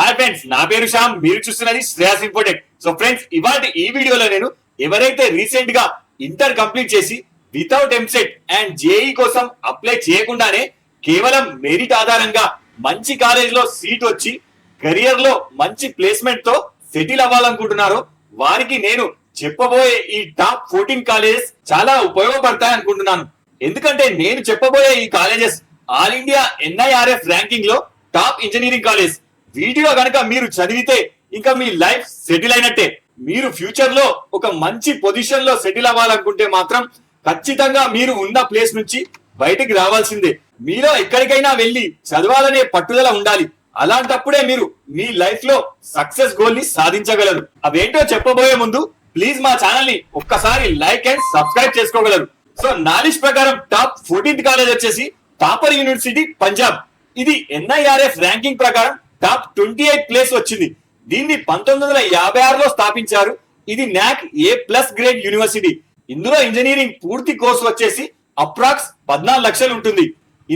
Hi friends, నా పేరు శ్యామ్. మీరు చూస్తున్నది శ్రేయాస్ ఇన్ఫోటెక్. సో ఫ్రెండ్స్, ఇవాళ ఈ వీడియోలో నేను ఎవరైతే రీసెంట్ గా ఇంటర్ కంప్లీట్ చేసి వితౌట్ ఎంసెట్ అండ్ జేఈ కోసం అప్లై చేయకుండానే కేవలం మెరిట్ ఆధారంగా మంచి కాలేజ్ లో సీట్ వచ్చి కెరియర్ లో మంచి ప్లేస్మెంట్ తో సెటిల్ అవ్వాలనుకుంటున్నారో వారికి నేను చెప్పబోయే ఈ టాప్ 14 కాలేజెస్ చాలా ఉపయోగపడతాయి అనుకుంటున్నాను. ఎందుకంటే నేను చెప్పబోయే ఈ colleges all India NIRF ranking లో టాప్ ఇంజనీరింగ్ కాలేజ్. వీడియో గనక మీరు చదివితే ఇంకా మీ లైఫ్ సెటిల్ అయినట్టే. మీరు ఫ్యూచర్ లో ఒక మంచి పొజిషన్ లో సెటిల్ అవ్వాలనుకుంటే మాత్రం ఖచ్చితంగా మీరు ఉన్న ప్లేస్ నుంచి బయటికి రావాల్సిందే. మీలో ఎక్కడికైనా వెళ్ళి చదవాలనే పట్టుదల ఉండాలి. అలాంటప్పుడే మీరు మీ లైఫ్ లో సక్సెస్ గోల్ ని సాధించగలరు. అవేంటో చెప్పబోయే ముందు ప్లీజ్ మా ఛానల్ ని ఒక్కసారి లైక్ అండ్ సబ్స్క్రైబ్ చేసుకోగలరు. సో నా లిస్ట్ ప్రకారం టాప్ 14th కాలేజ్ వచ్చేసి థాపర్ యూనివర్సిటీ పంజాబ్. ఇది NIRF ర్యాంకింగ్ ప్రకారం టాప్ 28 ప్లేస్ వచ్చింది. దీన్ని 1956లో స్థాపించారు. ఇది NAC A+ గ్రేడ్ యూనివర్సిటీ. ఇందులో ఇంజనీరింగ్ పూర్తి కోర్సు వచ్చేసి అప్రాక్స్ 14 లక్షలు ఉంటుంది.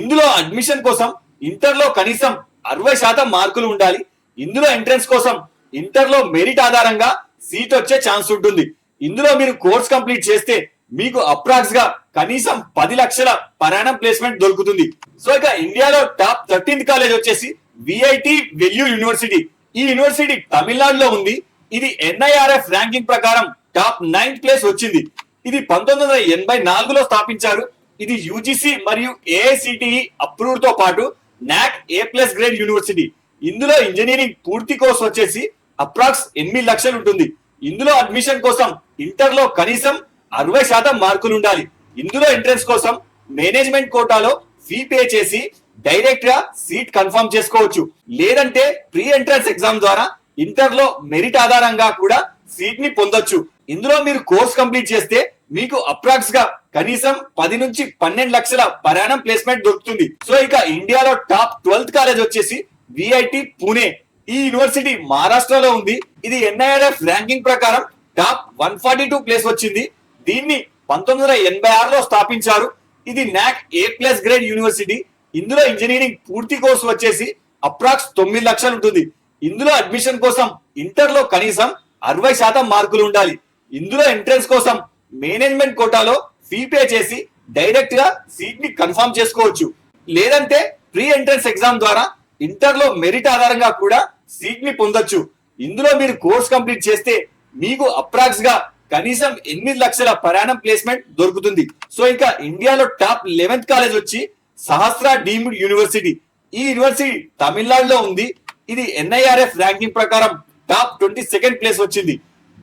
ఇందులో అడ్మిషన్ కోసం ఇంటర్ లో కనీసం 60% మార్కులు ఉండాలి. ఇందులో ఎంట్రన్స్ కోసం ఇంటర్ లో మెరిట్ ఆధారంగా సీట్ వచ్చే ఛాన్స్ ఉంటుంది. ఇందులో మీరు కోర్స్ కంప్లీట్ చేస్తే మీకు అప్రాక్స్ గా కనీసం 10 లక్షల పరాణం ప్లేస్మెంట్ దొరుకుతుంది. సో ఇక ఇండియాలో టాప్ 13th కాలేజ్ వచ్చేసి VIT వెల్యూర్ యూనివర్సిటీ. ఈ యూనివర్సిటీ తమిళనాడులో ఉంది. ఇది NIRF ర్యాంకింగ్ ప్రకారం టాప్ 9th ప్లేస్ వచ్చింది. ఇది 1984లో స్థాపించారు. ఇది UGC మరియు AICTE అప్రూవ్డ్ తో పాటు NAC A+ గ్రేడ్ యూనివర్సిటీ. ఇందులో ఇంజనీరింగ్ పూర్తి కోర్స్ వచ్చేసి అప్రాక్స్ 8 లక్షలు ఉంటుంది. ఇందులో అడ్మిషన్ కోసం ఇంటర్ లో కనీసం 60% మార్కులు ఉండాలి. ఇందులో ఎంట్రన్స్ కోసం మేనేజ్మెంట్ కోటాలో ఫీ పే చేసి డైరెక్ట్ గా సీట్ కన్ఫర్మ్ చేసుకోవచ్చు. లేదంటే ప్రీ ఎంట్రన్స్ ఎగ్జామ్ ద్వారా ఇంటర్ లో మెరిట్ ఆధారంగా కూడా సీట్ ని పొందొచ్చు. ఇందులో మీరు కోర్స్ కంప్లీట్ చేస్తే మీకు అప్రాక్స్ గా కనీసం 10 నుంచి 12 లక్షల పరాణం ప్లేస్మెంట్ దొరుకుతుంది. సో ఇక ఇండియాలో టాప్ 12th కాలేజ్ వచ్చేసి VIT పూణే. ఈ యూనివర్సిటీ మహారాష్ట్రలో ఉంది. ఇది NIRF ర్యాంకింగ్ ప్రకారం టాప్ 142 ప్లేస్ వచ్చింది. దీన్ని 1986లో స్థాపించారు. ఇది NAC A+ గ్రేడ్ యూనివర్సిటీ. ఇందులో ఇంజనీరింగ్ పూర్తి కోర్సు వచ్చేసి అప్రాక్స్ 9 లక్షలు ఉంటుంది. ఇందులో అడ్మిషన్ కోసం ఇంటర్ లో కనీసం 60% మార్కులు ఉండాలి. ఇందులో ఎంట్రన్స్ కోసం మేనేజ్మెంట్ కోటాలో ఫీ పే చేసి డైరెక్ట్ గా సీట్ ని కన్ఫర్మ్ చేసుకోవచ్చు. లేదంటే ప్రీ ఎంట్రన్స్ ఎగ్జామ్ ద్వారా ఇంటర్ లో మెరిట్ ఆధారంగా కూడా సీట్ ని పొందొచ్చు. ఇందులో మీరు కోర్స్ కంప్లీట్ చేస్తే మీకు అప్రాక్స్ గా కనీసం 8 లక్షల పరాణం ప్లేస్మెంట్ దొరుకుతుంది. సో ఇంకా ఇండియాలో టాప్ 11th కాలేజ్ వచ్చి సహస్ర డీమ్డ్ యూనివర్సిటీ. ఈ యూనివర్సిటీ తమిళనాడులో ఉంది. ఇది NIRF ర్యాంకింగ్ ప్రకారం టాప్ 22nd ప్లేస్ వచ్చింది.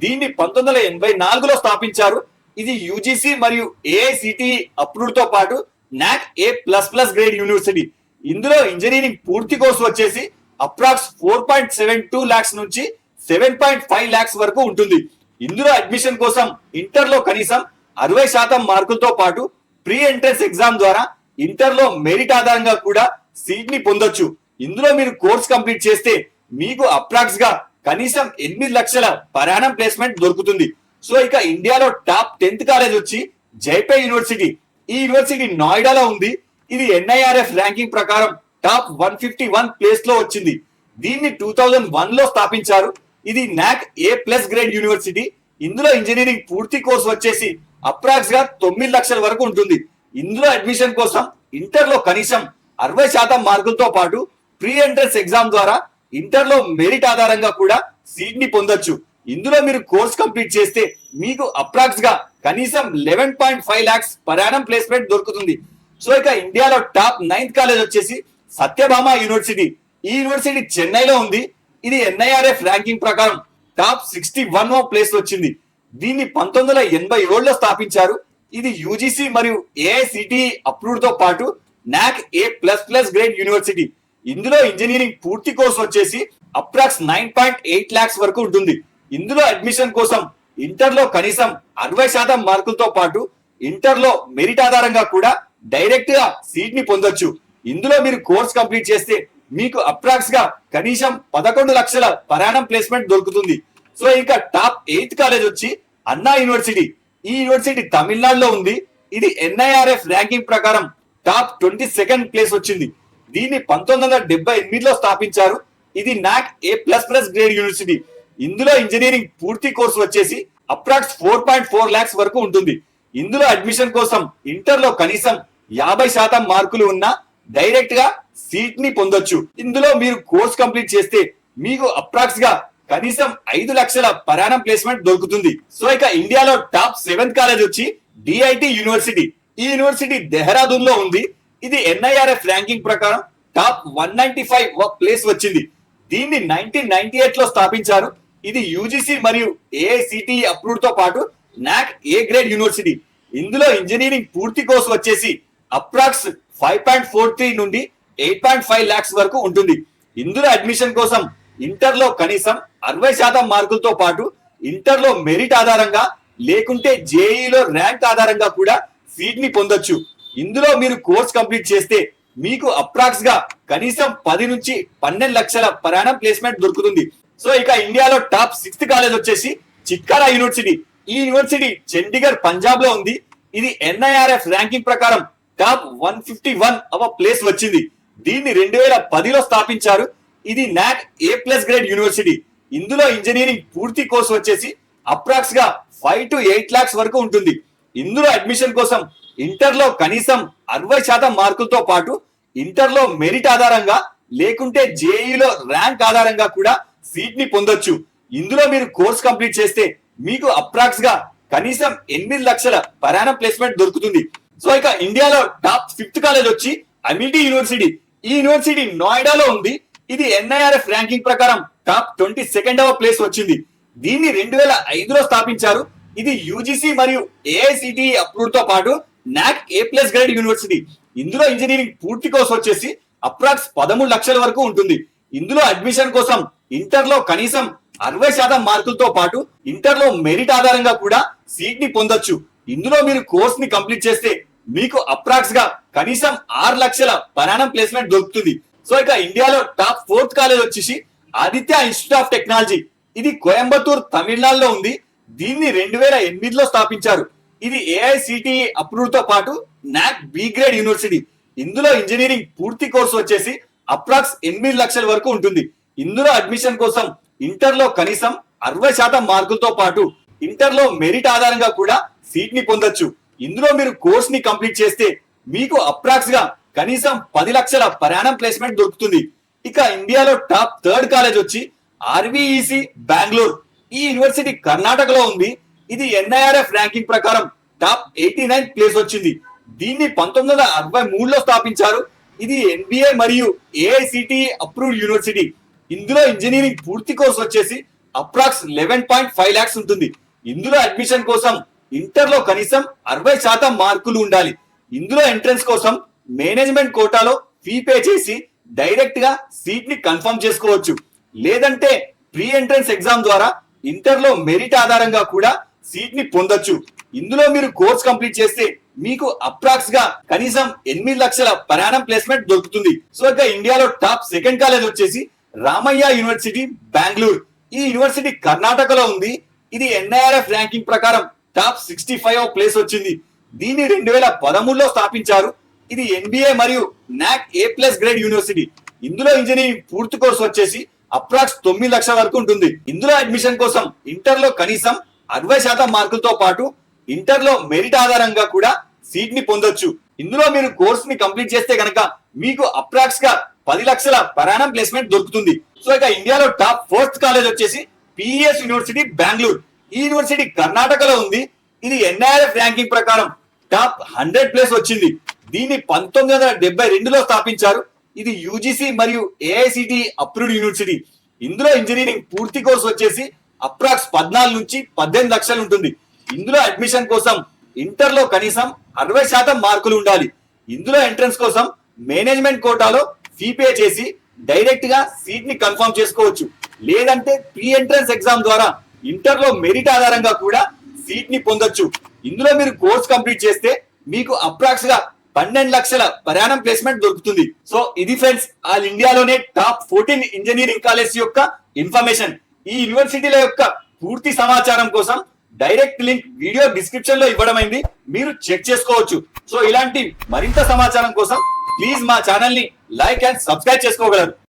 దీన్ని 1984లో స్థాపించారు. ఇది UGC మరియు AICTE అప్రూవ్డ్ తో పాటు NAC A++ గ్రేడ్ యూనివర్సిటీ. ఇందులో ఇంజనీరింగ్ పూర్తి కోర్సు వచ్చేసి అప్రాక్స్ 4.72 లాక్స్ నుంచి 7.5 లాక్స్ వరకు ఉంటుంది. ఇందులో అడ్మిషన్ కోసం ఇంటర్ లో కనీసం 60% మార్కులతో పాటు ప్రీ ఎంట్రన్స్ ఎగ్జామ్ ద్వారా ఇంటర్ లో మెరిట్ ఆధారంగా కూడా సీట్ ని పొందొచ్చు. ఇందులో మీరు కోర్స్ కంప్లీట్ చేస్తే మీకు అప్రాక్స్ గా కనీసం 8 లక్షల పరాణం ప్లేస్మెంట్ దొరుకుతుంది. సో ఇక ఇండియాలో టాప్ 10th కాలేజ్ వచ్చి జైపే యూనివర్సిటీ. ఈ యూనివర్సిటీ నోయిడాలో ఉంది. ఇది NIRF ర్యాంకింగ్ ప్రకారం టాప్ 151 ప్లేస్ లో వచ్చింది. దీన్ని 2001లో స్థాపించారు. ఇది NAC A+ గ్రేడ్ యూనివర్సిటీ. ఇందులో ఇంజనీరింగ్ పూర్తి కోర్సు వచ్చేసి అప్రాక్స్ గా 9 లక్షల వరకు ఉంటుంది. ఇందులో అడ్మిషన్ కోసం ఇంటర్ లో కనీసం 60% మార్కులతో పాటు ప్రీ ఎంట్రన్స్ ఎగ్జామ్ ద్వారా ఇంటర్ లో మెరిట్ ఆధారంగా కూడా సీట్ ని పొందొచ్చు. ఇందులో మీరు కోర్స్ కంప్లీట్ చేస్తే మీకు అప్రాక్స్ గా కనీసం 11.5 లాక్స్ పరాణం ప్లేస్మెంట్ దొరుకుతుంది. సో ఇక ఇండియాలో టాప్ 9th కాలేజ్ వచ్చేసి సత్యభామ యూనివర్సిటీ. ఈ యూనివర్సిటీ చెన్నైలో ఉంది. ఇది NIRF ర్యాంకింగ్ ప్రకారం టాప్ 61వ ప్లేస్ వచ్చింది. దీన్ని 1987లో స్థాపించారు. ఇది UGC మరియు AICTE అప్రూవ్డ్ తో పాటు NAC A++ గ్రేడ్ యూనివర్సిటీ. ఇందులో ఇంజనీరింగ్ పూర్తి కోర్సు వచ్చేసి అప్రాక్స్ 9.8 లాక్స్ వరకు ఉంటుంది. ఇందులో అడ్మిషన్ కోసం ఇంటర్ లో కనీసం 60% మార్కులతో పాటు ఇంటర్ లో మెరిట్ ఆధారంగా కూడా డైరెక్ట్ గా సీట్ ని పొందొచ్చు. ఇందులో మీరు కోర్స్ కంప్లీట్ చేస్తే మీకు అప్రాక్స్ గా కనీసం 11 లక్షల పరాణం ప్లేస్మెంట్ దొరుకుతుంది. సో ఇంకా టాప్ 8th కాలేజ్ వచ్చి అన్నా యూనివర్సిటీ. ఈ యూనివర్సిటీ తమిళనాడులో ఉంది. ఇది NIRF ర్యాంకింగ్ ప్రకారం టాప్ 22nd ప్లేస్ వచ్చింది. దీన్ని 1978లో స్థాపించారు. ఇది నాక్ A++ గ్రేడ్ యూనివర్సిటీ. ఇందులో ఇంజనీరింగ్ పూర్తి కోర్సు వచ్చేసి అప్రాక్స్ 4.4 lakhs వరకు ఉంటుంది. ఇందులో అడ్మిషన్ కోసం ఇంటర్ లో కనీసం 50% మార్కులు ఉన్న డైరెక్ట్ గా సీట్ ని పొందొచ్చు. ఇందులో మీరు కోర్స్ కంప్లీట్ చేస్తే మీకు అప్రాక్స్ గా కనీసం 5 లక్షల పరాణం ప్లేస్మెంట్ దొరుకుతుంది. సో ఇక ఇండియాలో టాప్ 7th కాలేజ్ వచ్చి DIT యూనివర్సిటీ. ఈ యూనివర్సిటీ దెహ్రాదూన్ లో ఉంది. ఇది NIRF ర్యాంకింగ్ ప్రకారం టాప్ 195 ప్లేస్ వచ్చింది. దీన్ని 1998 లో స్థాపించారు. ఇది UGC మరియు AICTE అప్రూవ్డ్ తో పాటు నాక్ A గ్రేడ్ యూనివర్సిటీ. ఇందులో ఇంజనీరింగ్ పూర్తి కోర్సు వచ్చేసి అప్రాక్స్ 5.43 నుండి 8.5 lakhs వరకు ఉంటుంది. ఇందులో అడ్మిషన్ కోసం ఇంటర్ లో కనీసం 60% మార్కులతో పాటు ఇంటర్ లో మెరిట్ ఆధారంగా లేకుంటే జేఈలో ర్యాంక్ ఆధారంగా కూడా సీట్ ని పొందొచ్చు. ఇందులో మీరు కోర్స్ కంప్లీట్ చేస్తే మీకు అప్రాక్స్ గా కనీసం 10 నుంచి 12 లక్షల పరాణం ప్లేస్మెంట్ దొరుకుతుంది. సో ఇక ఇండియాలో టాప్ 6th కాలేజ్ వచ్చేసి చిట్కారా యూనివర్సిటీ. ఈ యూనివర్సిటీ చండీగఢ్ పంజాబ్ లో ఉంది. ఇది NIRF ర్యాంకింగ్ ప్రకారం టాప్ 151 ప్లేస్ వచ్చింది. దీన్ని 2010లో స్థాపించారు. ఇది నాక్ A+ గ్రేడ్ యూనివర్సిటీ. ఇందులో ఇంజనీరింగ్ పూర్తి కోర్సు వచ్చేసి అప్రాక్స్ గా 5 to 8 lakhs వరకు ఉంటుంది. ఇందులో అడ్మిషన్ కోసం ఇంటర్ లో కనీసం 60% మార్కులతో పాటు ఇంటర్ లో మెరిట్ ఆధారంగా లేకుంటే జేఈలో ర్యాంక్ ఆధారంగా కూడా సీట్ ని పొందొచ్చు. ఇందులో మీరు కోర్స్ కంప్లీట్ చేస్తే మీకు అప్రాక్స్ గా కనీసం 8 లక్షల పరాణం ప్లేస్మెంట్ దొరుకుతుంది. సో ఇక ఇండియాలో టాప్ 5th కాలేజ్ వచ్చి అమిటీ యూనివర్సిటీ. ఈ యూనివర్సిటీ నోయిడాలో ఉంది. ఇది NIRF ర్యాంకింగ్ ప్రకారం టాప్ 22వ ప్లేస్ వచ్చింది. దీన్ని 2005లో స్థాపించారు. ఇది UGC మరియు AICTE అప్రూవ్డ్ తో పాటు నాక్ A+ గ్రేడ్ యూనివర్సిటీ. ఇందులో ఇంజనీరింగ్ పూర్తి కోర్సు వచ్చేసి అప్రాక్స్ 13 లక్షల వరకు ఉంటుంది. ఇందులో అడ్మిషన్ కోసం ఇంటర్ లో కనీసం 60% మార్కులతో పాటు ఇంటర్ లో మెరిట్ ఆధారంగా కూడా సీట్ ని పొందొచ్చు. ఇందులో మీరు కోర్స్ ని కంప్లీట్ చేస్తే మీకు అప్రాక్స్ గా కనీసం 6 లక్షల పరాణం ప్లేస్మెంట్ దొరుకుతుంది. సో ఇక ఇండియాలో టాప్ 4th కాలేజ్ వచ్చేసి ఆదిత్య ఇన్స్టిట్యూట్ ఆఫ్ టెక్నాలజీ. ఇది కోయంబత్తూర్ తమిళనాడులో ఉంది. దీన్ని 2008లో స్థాపించారు. ఇది AICTE అప్రూవ్డ్ తో పాటు నాక్ B గ్రేడ్ యూనివర్సిటీ. ఇందులో ఇంజనీరింగ్ పూర్తి కోర్సు వచ్చేసి అప్రాక్స్ 8 లక్షల వరకు ఉంటుంది. ఇందులో అడ్మిషన్ కోసం ఇంటర్ లో కనీసం 60% మార్కులతో పాటు ఇంటర్ లో మెరిట్ ఆధారంగా కూడా సీట్ ని పొందొచ్చు. ఇందులో మీరు కోర్స్ ని కంప్లీట్ చేస్తే మీకు అప్రాక్స్ గా కనీసం 10 లక్షల పరాణం ప్లేస్మెంట్ దొరుకుతుంది. ఇక ఇండియాలో టాప్ 3rd కాలేజ్ వచ్చి RVEC బెంగళూరు. ఈ యూనివర్సిటీ కర్ణాటకలో ఉంది. ఇది NIRF ర్యాంకింగ్ ప్రకారం టాప్ 89 ప్లేస్ వచ్చింది. దీన్ని 1963లో స్థాపించారు. ఇది NBA మరియు AICTE అప్రూవ్డ్ యూనివర్సిటీ. ఇందులో ఇంజనీరింగ్ పూర్తి కోర్సు వచ్చేసి అప్రాక్స్ 11.5 lakhs ఉంటుంది. ఇందులో అడ్మిషన్ కోసం ఇంటర్ లో కనీసం 60% మార్కులు ఉండాలి. ఇందులో ఎంట్రన్స్ కోసం మేనేజ్మెంట్ కోటాలో ఫీ పే చేసి డైరెక్ట్ గా సీట్ ని కన్ఫర్మ్ చేసుకోవచ్చు. లేదంటే ప్రీ ఎంట్రన్స్ ఎగ్జామ్ ద్వారా ఇంటర్ లో మెరిట్ ఆధారంగా కూడా సీట్ ని పొందొచ్చు. ఇందులో మీరు కోర్స్ కంప్లీట్ చేస్తే మీకు అప్రాక్స్ గా కనీసం 8 లక్షల పరాణం ప్లేస్మెంట్ దొరుకుతుంది. సో ఇక ఇండియాలో టాప్ 2nd కాలేజ్ వచ్చేసి రామయ్య యూనివర్సిటీ బెంగళూరు. ఈ యూనివర్సిటీ కర్ణాటకలో ఉంది. ఇది NIRF ర్యాంకింగ్ ప్రకారం టాప్ 65వ ప్లేస్ వచ్చింది. దీన్ని 2013లో స్థాపించారు. ఇది NBA మరియు నాక్ A+ గ్రేడ్ యూనివర్సిటీ. ఇందులో ఇంజనీరింగ్ పూర్తి కోర్సు వచ్చేసి అప్రాక్స్ 9 లక్షల వరకు ఉంటుంది. ఇందులో అడ్మిషన్ కోసం ఇంటర్ లో కనీసం 60% మార్కులతో పాటు ఇంటర్ లో మెరిట్ ఆధారంగా కూడా సీట్ ని పొందొచ్చు. ఇందులో మీరు కోర్స్ ని కంప్లీట్ చేస్తే గనక మీకు అప్రాక్స్ గా 10 లక్షల పరాణం ప్లేస్మెంట్ దొరుకుతుంది. సో ఇక ఇండియాలో టాప్ 4th కాలేజ్ వచ్చేసి PES యూనివర్సిటీ బెంగళూరు. ఈ యూనివర్సిటీ కర్ణాటకలో ఉంది. ఇది NIRF ర్యాంకింగ్ ప్రకారం టాప్ 100 ప్లేస్ వచ్చింది. దీన్ని 1972లో స్థాపించారు. ఇది UGC మరియు AICTE అప్రూవ్డ్ యూనివర్సిటీ. ఇందులో ఇంజనీరింగ్ పూర్తి కోర్సు వచ్చేసి అప్రాక్స్ 14 నుంచి 18 లక్షలు ఉంటుంది. ఇందులో అడ్మిషన్ కోసం ఇంటర్ లో కనీసం 60% మార్కులు ఉండాలి. ఇందులో ఎంట్రన్స్ కోసం మేనేజ్మెంట్ కోటాలో ఫీ పే చేసి డైరెక్ట్ గా సీట్ ని కన్ఫర్మ్ చేసుకోవచ్చు. లేదంటే ప్రీ ఎంట్రన్స్ ఎగ్జామ్ ద్వారా ఇంటర్ లో మెరిట్ ఆధారంగా కూడా సీట్ ని పొందొచ్చు. ఇందులో మీరు కోర్స్ కంప్లీట్ చేస్తే మీకు అప్రాక్స్ గా 12 లక్షల పరాణం ప్లేస్మెంట్ దొరుకుతుంది. సో ఇది ఫ్రెండ్స్ ఆల్ ఇండియాలోనే టాప్ 14 ఇంజనీరింగ్ కాలేజ్ యొక్క ఇన్ఫర్మేషన్. ఈ యూనివర్సిటీల యొక్క పూర్తి సమాచారం కోసం డైరెక్ట్ లింక్ వీడియో డిస్క్రిప్షన్ లో ఇవ్వడమైంది. మీరు చెక్ చేసుకోవచ్చు. సో ఇలాంటి మరింత సమాచారం కోసం ప్లీజ్ మా ఛానల్ ని లైక్ అండ్ సబ్స్క్రైబ్ చేసుకోగలరు.